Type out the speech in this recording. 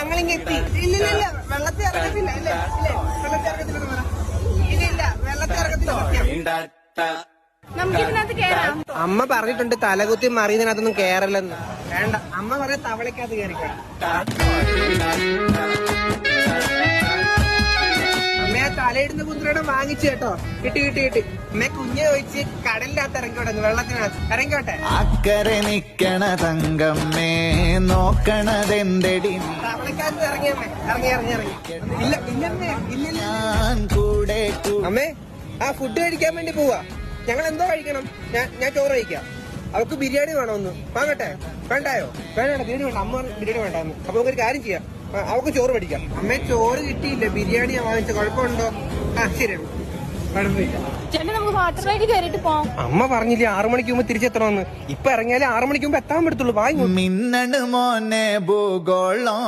ഞങ്ങളിങ്ങ എത്തി. ഇല്ലില്ല വെള്ളത്തിൽ ഇറങ്ങത്തില്ല. ഇല്ല വെള്ളത്തിൽ ഇറങ്ങത്തില്ല. ഇല്ല വെള്ളത്തിൽ ഇറങ്ങത്തില്ല. നമുക്കിതിനകത്ത് കേറാം. അമ്മ പറഞ്ഞിട്ടുണ്ട് തലകുത്തി മറിയുന്നതിനകത്തൊന്നും കേറല്ലെന്ന്. വേണ്ട, അമ്മ പറഞ്ഞ തവളക്കകത്ത് കയറിക്കാം. അമ്മയെ തലയിടുന്ന കുന്ത്രണം വാങ്ങിച്ചു കേട്ടോ. കിട്ടി. അമ്മയെ കുഞ്ഞെ ഒഴിച്ച് കടലിനകത്ത് ഇറങ്ങിക്കോട്ടെ, വെള്ളത്തിനകത്ത് ഇറങ്ങിക്കോട്ടെ. അക്കരെ നിക്കണ തങ്കമ്മേ നോക്കണതെന്തെടി തവളക്കകത്ത് ഇറങ്ങിയമ്മേ. ഇറങ്ങി. ഇല്ല കൂടെ അമ്മേ, ആ ഫുഡ് കഴിക്കാൻ വേണ്ടി പോവാ. ഞങ്ങൾ എന്തോ കഴിക്കണം? ഞാൻ ചോറ് കഴിക്കാം. അവക്ക് ബിരിയാണി വേണമെന്ന്. വാങ്ങട്ടെ? വേണ്ടായോ? വേണ്ട, ബിരിയാണി വേണ്ട. അമ്മ ബിരിയാണി വേണ്ടാന്ന്. അപ്പൊ നമുക്കൊരു കാര്യം ചെയ്യാം, അവക്ക് ചോറ് പഠിക്കാം. അമ്മയെ ചോറ് കിട്ടിയില്ല, ബിരിയാണിയാ വാങ്ങിച്ച. കുഴപ്പമുണ്ടോ? ശരിയാണ്, കുഴപ്പമില്ല. ചേട്ടൻ നമുക്ക് വാട്ടർ റൈഡ് കയറിയിട്ട് പോവാം. അമ്മ പറഞ്ഞില്ലേ 6 മണിക്ക് മുമ്പ് തിരിച്ചെത്തണമെന്ന്. ഇപ്പൊ ഇറങ്ങിയാലേ 6 മണിക്ക് മുമ്പ് എത്താൻ പറ്റത്തുള്ളൂ. വാങ്ങി മിന്നണ് മോനെ ഭൂഗോളം